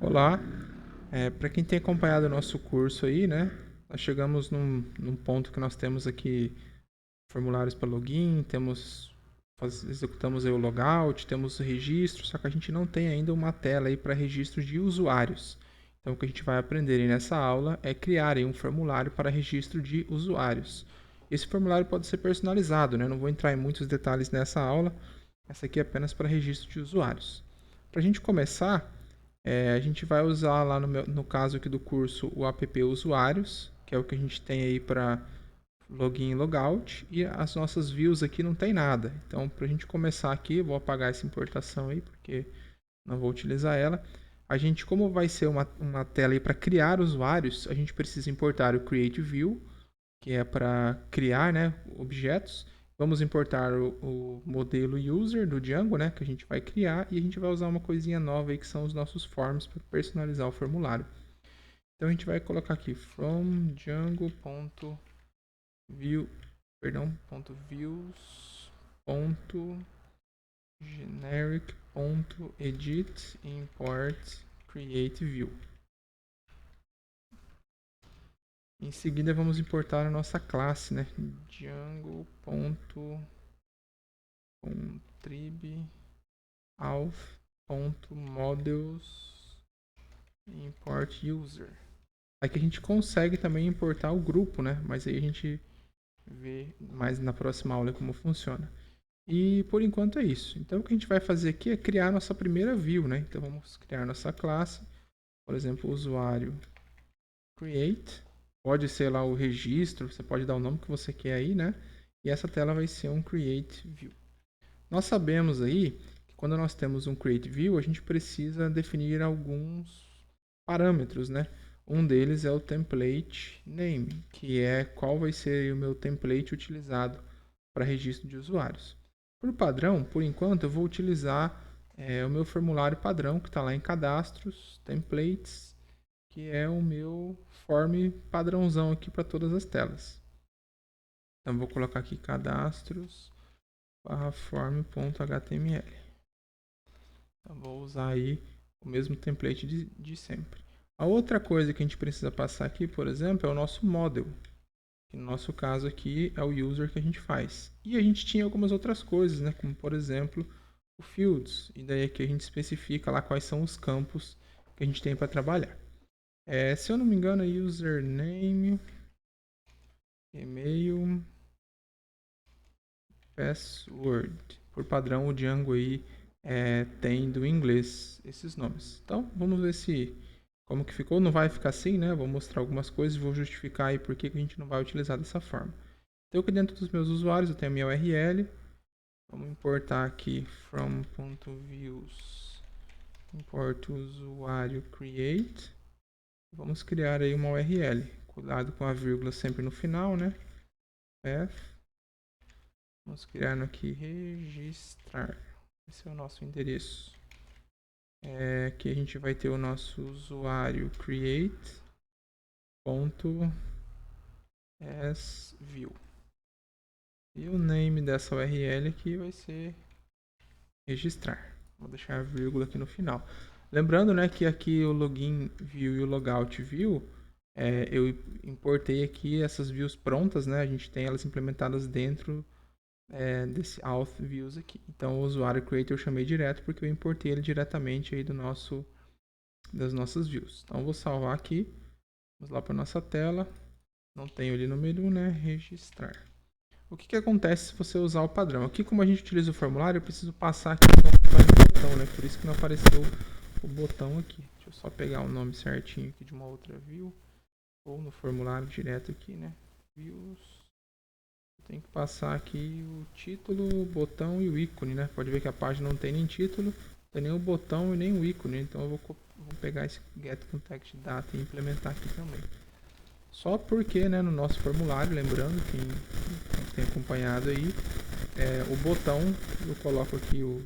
Olá, para quem tem acompanhado o nosso curso aí, né? Nós chegamos num ponto que nós temos aqui formulários para login, executamos aí o logout, temos o registro, só que a gente não tem ainda uma tela aí para registro de usuários. Então, o que a gente vai aprender aí nessa aula é criar aí um formulário para registro de usuários. Esse formulário pode ser personalizado, né? Não vou entrar em muitos detalhes nessa aula. Essa aqui é apenas para registro de usuários. Para a gente começar, a gente vai usar lá no caso aqui do curso o app usuários, que é o que a gente tem aí para login e logout, e as nossas views aqui não tem nada. Então, para a gente começar aqui, vou apagar essa importação aí, porque não vou utilizar ela. A gente, como vai ser uma tela aí para criar usuários, a gente precisa importar o create view, que é para criar, né, objetos. Vamos importar o modelo user do Django, né, que a gente vai criar, e a gente vai usar uma coisinha nova aí que são os nossos forms para personalizar o formulário. Então a gente vai colocar aqui from Django.view, perdão, .views.generic.edit import create view. Em seguida vamos importar a nossa classe, né? Django.contrib.auth.models import user. Aqui a gente consegue também importar o grupo, né? Mas aí a gente vê mais na próxima aula como funciona. E por enquanto é isso. Então o que a gente vai fazer aqui é criar nossa primeira view, né? Então vamos criar nossa classe, por exemplo, usuário create. Pode ser lá o registro, você pode dar o nome que você quer aí, né? E essa tela vai ser um create view. Nós sabemos aí que quando nós temos um create view, a gente precisa definir alguns parâmetros, né? Um deles é o template name, que é qual vai ser o meu template utilizado para registro de usuários. Por padrão, por enquanto, eu vou utilizar o meu formulário padrão, que está lá em cadastros, templates, que é o meu form padrãozão aqui para todas as telas. Então, vou colocar aqui cadastros form.html. Então, vou usar aí o mesmo template de sempre. A outra coisa que a gente precisa passar aqui, por exemplo, é o nosso model. Que no nosso caso aqui é o user que a gente faz. E a gente tinha algumas outras coisas, né? Como por exemplo o fields. E daí aqui a gente especifica lá quais são os campos que a gente tem para trabalhar. Se eu não me engano, é username, e-mail, password. Por padrão, o Django aí tem do inglês esses nomes. Então, vamos ver se como que ficou. Não vai ficar assim, né? Vou mostrar algumas coisas e vou justificar aí por que a gente não vai utilizar dessa forma. Então, aqui dentro dos meus usuários, eu tenho a minha URL. Vamos importar aqui from.views, importo usuário create. Vamos criar aí uma URL. Cuidado com a vírgula sempre no final, né? Path. Vamos criar aqui registrar. Esse é o nosso endereço. Aqui a gente vai ter o nosso usuário create.asView. E o name dessa URL aqui vai ser registrar. Vou deixar a vírgula aqui no final. Lembrando, né, que aqui o login view e o logout view, eu importei aqui essas views prontas, né? A gente tem elas implementadas dentro desse auth views aqui. Então o usuário create eu chamei direto porque eu importei ele diretamente aí das nossas views. Então eu vou salvar aqui. Vamos lá para nossa tela. Não tenho ali no menu, né? Registrar. O que acontece se você usar o padrão? Aqui, como a gente utiliza o formulário, eu preciso passar aqui o botão, né? Por isso que não apareceu o botão aqui. Deixa eu só pegar o nome certinho aqui de uma outra view. Ou no formulário direto aqui, né? Views. Tem que passar aqui o título, o botão e o ícone, né? Pode ver que a página não tem nem título, não tem nem o botão e nem o ícone. Então eu vou pegar esse get contact data e implementar aqui também. Só porque, né, no nosso formulário, lembrando, quem tem acompanhado aí, o botão, eu coloco aqui o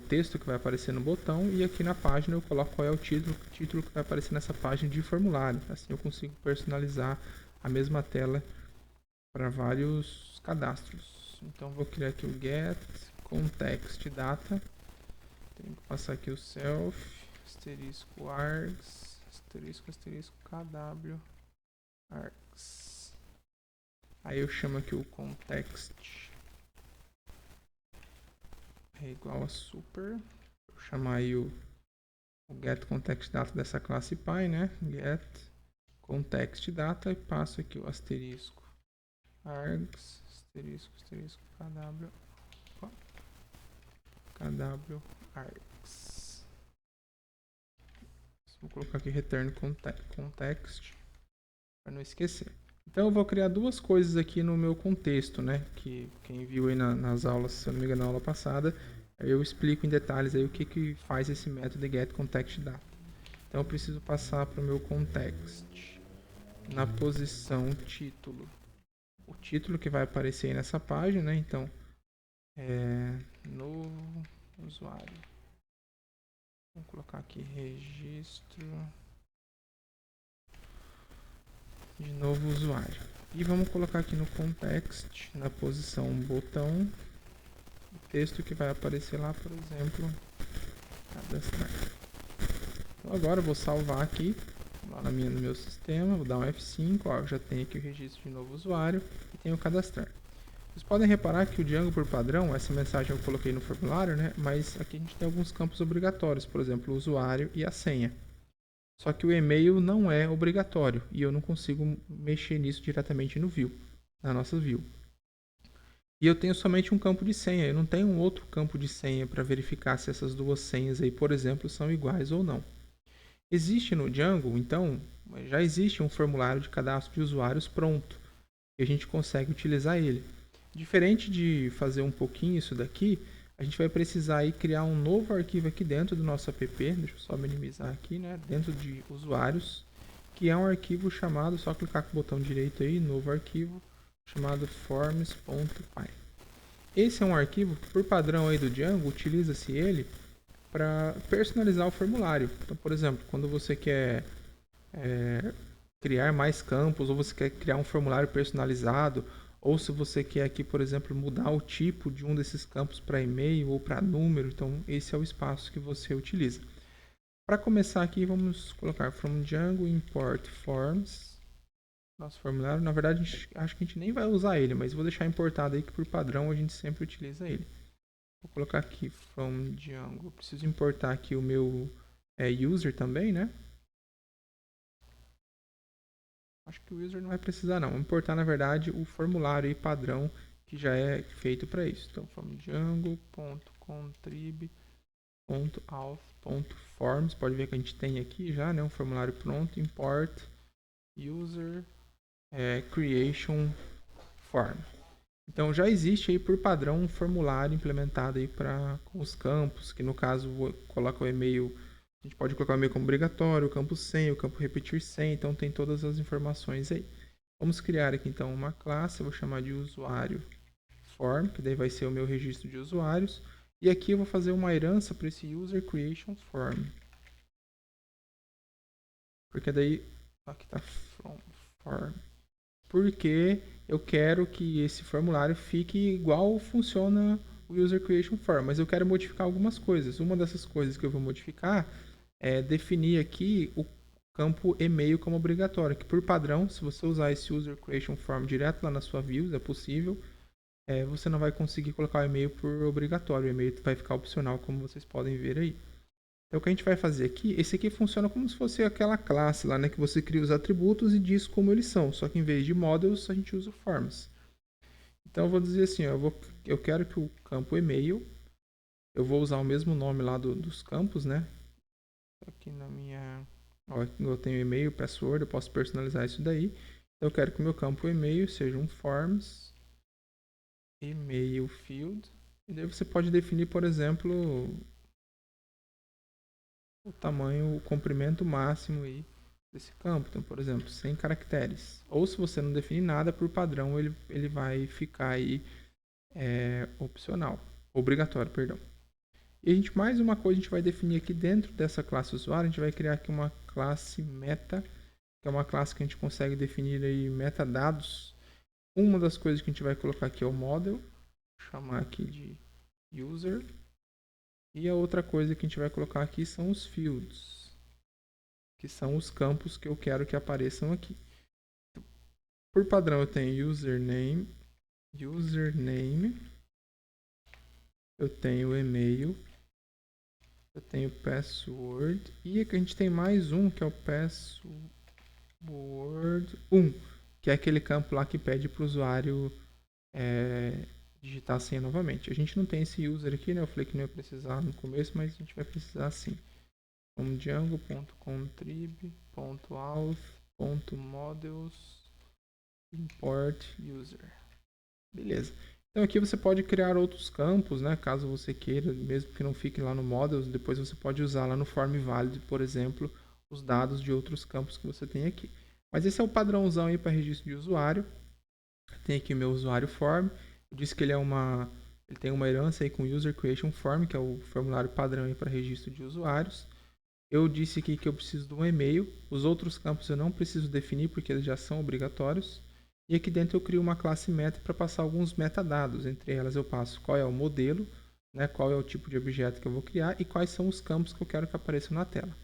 texto que vai aparecer no botão e aqui na página eu coloco qual é o título que vai aparecer nessa página de formulário. Assim eu consigo personalizar a mesma tela para vários cadastros. Então vou criar aqui o get context data Tenho que passar aqui o self, asterisco args, asterisco, asterisco kw, args. Aí eu chamo aqui o context é igual a super. Vou chamar aí o get context data dessa classe pi, né? Get context data e passo aqui o asterisco args, asterisco, asterisco kw args. Vou colocar aqui return context para não esquecer. Então eu vou criar duas coisas aqui no meu contexto, né? Que quem viu aí nas aulas, se eu não me engano, na aula passada, eu explico em detalhes aí o que faz esse método get context data. Então eu preciso passar para o meu context na posição título. O título que vai aparecer aí nessa página, né? Então, novo usuário. Vou colocar aqui registro de novo usuário. E vamos colocar aqui no context, na posição botão, o texto que vai aparecer lá, por exemplo, cadastrar. Então agora eu vou salvar aqui, lá no meu sistema, vou dar um F5, ó, eu já tenho aqui o registro de novo usuário e tenho o cadastrar. Vocês podem reparar que o Django, por padrão, essa mensagem eu coloquei no formulário, né? Mas aqui a gente tem alguns campos obrigatórios, por exemplo, o usuário e a senha. Só que o e-mail não é obrigatório e eu não consigo mexer nisso diretamente no view, na nossa view. E eu tenho somente um campo de senha, eu não tenho um outro campo de senha para verificar se essas duas senhas aí, por exemplo, são iguais ou não. Existe no Django, então, já existe um formulário de cadastro de usuários pronto e a gente consegue utilizar ele. Diferente de fazer um pouquinho isso daqui, a gente vai precisar aí criar um novo arquivo aqui dentro do nosso app, deixa eu só minimizar aqui, né, dentro de usuários, que é um arquivo chamado, só clicar com o botão direito aí, novo arquivo, chamado forms.py. Esse é um arquivo, por padrão aí do Django, utiliza-se ele para personalizar o formulário. Então, por exemplo, quando você quer criar mais campos, ou você quer criar um formulário personalizado, ou se você quer aqui, por exemplo, mudar o tipo de um desses campos para e-mail ou para número, então esse é o espaço que você utiliza. Para começar aqui, vamos colocar from Django import forms, nosso formulário. Na verdade, acho que a gente nem vai usar ele, mas vou deixar importado aí que por padrão a gente sempre utiliza ele. Vou colocar aqui from Django. Preciso importar aqui o meu user também, né? Acho que o user não vai precisar não. Vou importar, na verdade, o formulário aí padrão que já é feito para isso. Então, from django.contrib.auth.forms. Pode ver que a gente tem aqui já, né, um formulário pronto. Import user creation form. Então, já existe aí por padrão um formulário implementado aí com os campos, que no caso coloca o e-mail. A gente pode colocar o e-mail como obrigatório, o campo senha, o campo repetir senha, então tem todas as informações aí. Vamos criar aqui então uma classe, eu vou chamar de usuário form, que daí vai ser o meu registro de usuários. E aqui eu vou fazer uma herança para esse user creation form. Porque daí, aqui está from form. Porque eu quero que esse formulário fique igual funciona o user creation form, mas eu quero modificar algumas coisas. Uma dessas coisas que eu vou modificar é definir aqui o campo e-mail como obrigatório, que por padrão, se você usar esse user creation form direto lá na sua views, é possível, você não vai conseguir colocar o e-mail por obrigatório, o e-mail vai ficar opcional, como vocês podem ver aí. Então o que a gente vai fazer aqui, esse aqui funciona como se fosse aquela classe lá, né, que você cria os atributos e diz como eles são, só que em vez de models a gente usa forms. Então eu vou dizer assim, ó, eu quero que o campo e-mail, eu vou usar o mesmo nome lá dos campos, né? Aqui na minha, ó, eu tenho e-mail, password, eu posso personalizar isso daí. Então eu quero que o meu campo e-mail seja um forms e-mail field. E daí você pode definir, por exemplo, o tamanho, o comprimento máximo aí desse campo. Então, por exemplo, 100 caracteres. Ou se você não definir nada, por padrão ele vai ficar aí opcional, obrigatório, perdão. E a gente, mais uma coisa a gente vai definir aqui dentro dessa classe usuário, a gente vai criar aqui uma classe meta, que é uma classe que a gente consegue definir aí metadados. Uma das coisas que a gente vai colocar aqui é o model, vou chamar aqui de user, E a outra coisa que a gente vai colocar aqui são os fields, que são os campos que eu quero que apareçam aqui. Por padrão eu tenho username, eu tenho e-mail, eu tenho password e aqui a gente tem mais um que é o password 1, que é aquele campo lá que pede para o usuário digitar a senha novamente. A gente não tem esse user aqui, né? Eu falei que não ia precisar no começo, mas a gente vai precisar sim. Como django.contrib.auth.models import user. Beleza. Então aqui você pode criar outros campos, né? Caso você queira, mesmo que não fique lá no models, depois você pode usar lá no form valid, por exemplo, os dados de outros campos que você tem aqui. Mas esse é o padrãozão aí para registro de usuário. Tem aqui o meu usuário form. Eu disse que ele tem uma herança aí com user creation form, que é o formulário padrão para registro de usuários. Eu disse aqui que eu preciso de um e-mail. Os outros campos eu não preciso definir porque eles já são obrigatórios. E aqui dentro eu crio uma classe meta para passar alguns metadados. Entre elas eu passo qual é o modelo, né, qual é o tipo de objeto que eu vou criar e quais são os campos que eu quero que apareçam na tela.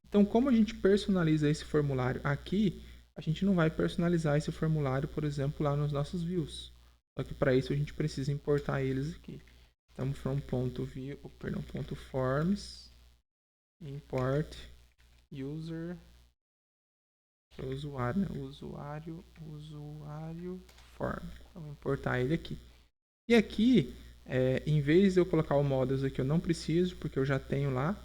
Então, como a gente personaliza esse formulário aqui, a gente não vai personalizar esse formulário, por exemplo, lá nos nossos views. Só que para isso a gente precisa importar eles aqui. Então, .forms import user, que é o usuário, né? usuário form. Vamos importar ele aqui. E aqui, em vez de eu colocar o models aqui, eu não preciso, porque eu já tenho lá.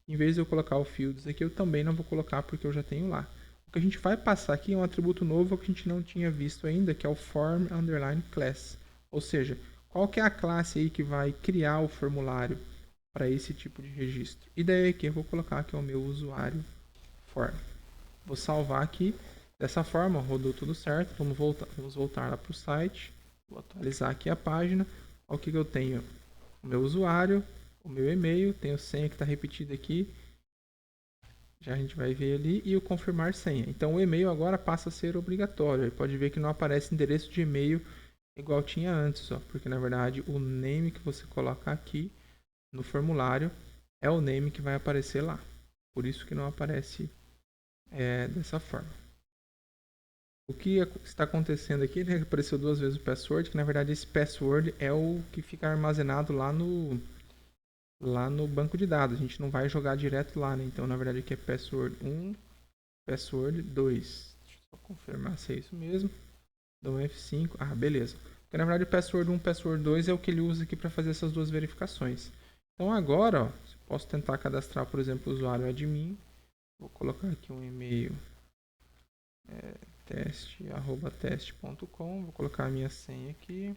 Em vez de eu colocar o fields aqui, eu também não vou colocar, porque eu já tenho lá. O que a gente vai passar aqui é um atributo novo que a gente não tinha visto ainda, que é o form underline class. Ou seja, qual que é a classe aí que vai criar o formulário para esse tipo de registro. E daí aqui eu vou colocar que é o meu usuário form. Vou salvar aqui. Dessa forma, rodou tudo certo. Vamos voltar lá para o site. Vou atualizar aqui a página. Olha o que eu tenho. O meu usuário, o meu e-mail, tenho senha que está repetida aqui. Já a gente vai ver ali. E o confirmar senha. Então o e-mail agora passa a ser obrigatório. Ele pode ver que não aparece endereço de e-mail igual tinha antes. Ó, porque na verdade o name que você coloca aqui no formulário é o name que vai aparecer lá. Por isso que não aparece dessa forma. O que está acontecendo aqui, né, apareceu duas vezes o password, que na verdade esse password é o que fica armazenado lá no banco de dados. A gente não vai jogar direto lá, né? Então na verdade aqui é password 1, password 2. Deixa eu só confirmar se é isso mesmo. Dá um F5. Ah, beleza. Porque na verdade o password 1 e password 2 é o que ele usa aqui para fazer essas duas verificações. Então agora, ó, posso tentar cadastrar, por exemplo, o usuário admin. Vou colocar aqui um e-mail teste@teste.com. Vou colocar a minha senha aqui.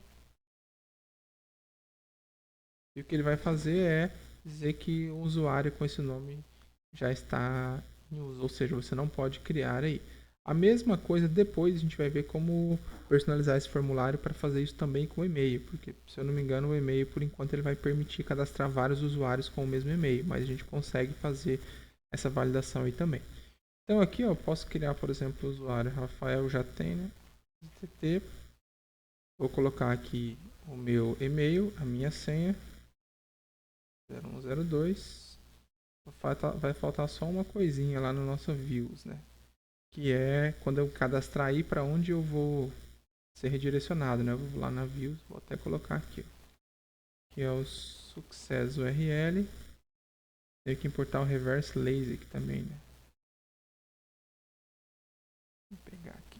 E o que ele vai fazer é dizer que o usuário com esse nome já está em uso, ou seja, você não pode criar aí. A mesma coisa depois a gente vai ver como personalizar esse formulário para fazer isso também com o e-mail, porque se eu não me engano o e-mail por enquanto ele vai permitir cadastrar vários usuários com o mesmo e-mail, mas a gente consegue fazer essa validação aí também. Então aqui eu posso criar, por exemplo, o usuário Rafael já tem, né? Vou colocar aqui o meu e-mail, a minha senha 0102. Vai faltar só uma coisinha lá no nosso views, né? Que é quando eu cadastrar aí para onde eu vou ser redirecionado, né? Eu vou lá na views, vou até colocar aqui, ó, que é o success URL. Tenho que importar o reverse lazy aqui também, né? Vou pegar aqui.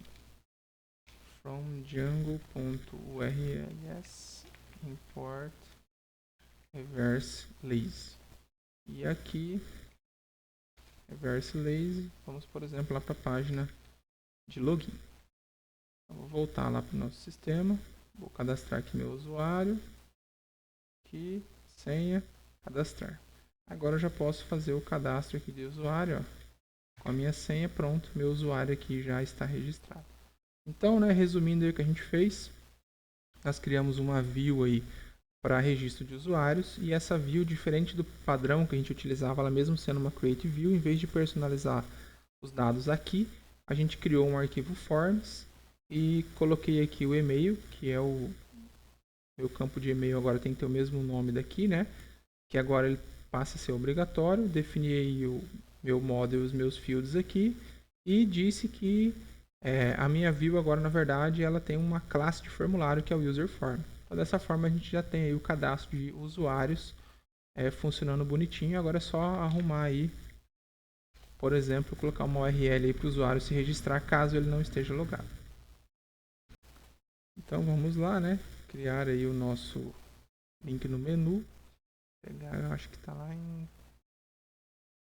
From django.urls import reverse lazy. E aqui reverse lazy, vamos por exemplo lá para a página de login. Então, vou voltar lá para o nosso sistema, vou cadastrar aqui meu usuário, aqui, senha, cadastrar. Agora eu já posso fazer o cadastro aqui de usuário, ó, com a minha senha, pronto, meu usuário aqui já está registrado. Então, né, resumindo aí o que a gente fez, nós criamos uma view aí para registro de usuários e essa view, diferente do padrão que a gente utilizava, ela mesmo sendo uma create view, em vez de personalizar os dados aqui, a gente criou um arquivo forms e coloquei aqui o e-mail, que é o meu campo de e-mail agora tem que ter o mesmo nome daqui, né? que agora ele passa a ser obrigatório. Defini aí o meu model e os meus fields aqui e disse que a minha view agora, na verdade, ela tem uma classe de formulário que é o user form. Então, dessa forma, a gente já tem aí o cadastro de usuários funcionando bonitinho. Agora é só arrumar aí, por exemplo, colocar uma URL aí para o usuário se registrar caso ele não esteja logado. Então vamos lá, né? Criar aí o nosso link no menu. Pegar, eu acho que está lá em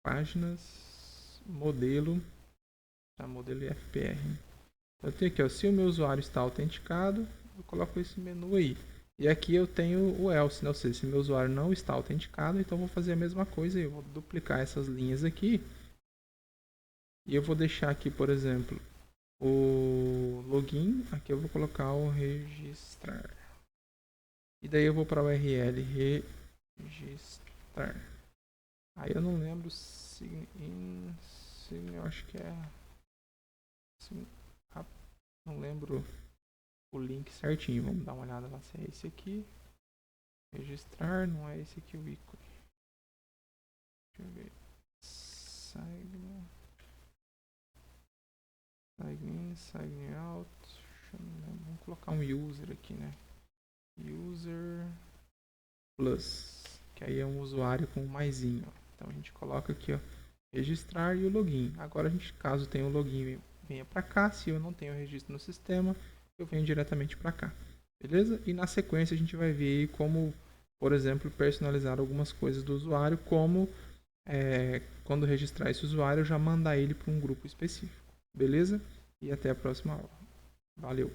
páginas, modelo, tá? Modelo IFPR. Então, eu tenho aqui, ó, se o meu usuário está autenticado, eu coloco esse menu aí. E aqui eu tenho o else, né? Ou seja, se meu usuário não está autenticado, então eu vou fazer a mesma coisa. Eu vou duplicar essas linhas aqui. E eu vou deixar aqui, por exemplo, o login. Aqui eu vou colocar o registrar. E daí eu vou para o URL registrar. Aí eu não lembro se eu acho que é... não lembro o link certinho. Vamos dar uma olhada lá se é esse aqui. Registrar, não é esse aqui o ícone. Deixa eu ver. Sign in, sign out. Vamos colocar um user aqui, né? User plus, que aí é um usuário com um maisinho. Então a gente coloca aqui, ó, registrar e o login. Agora a gente, caso tenha o login, venha para cá. Se eu não tenho registro no sistema, eu venho diretamente para cá. Beleza? E na sequência a gente vai ver como, por exemplo, personalizar algumas coisas do usuário, como quando registrar esse usuário, já mandar ele para um grupo específico. Beleza? E até a próxima aula. Valeu!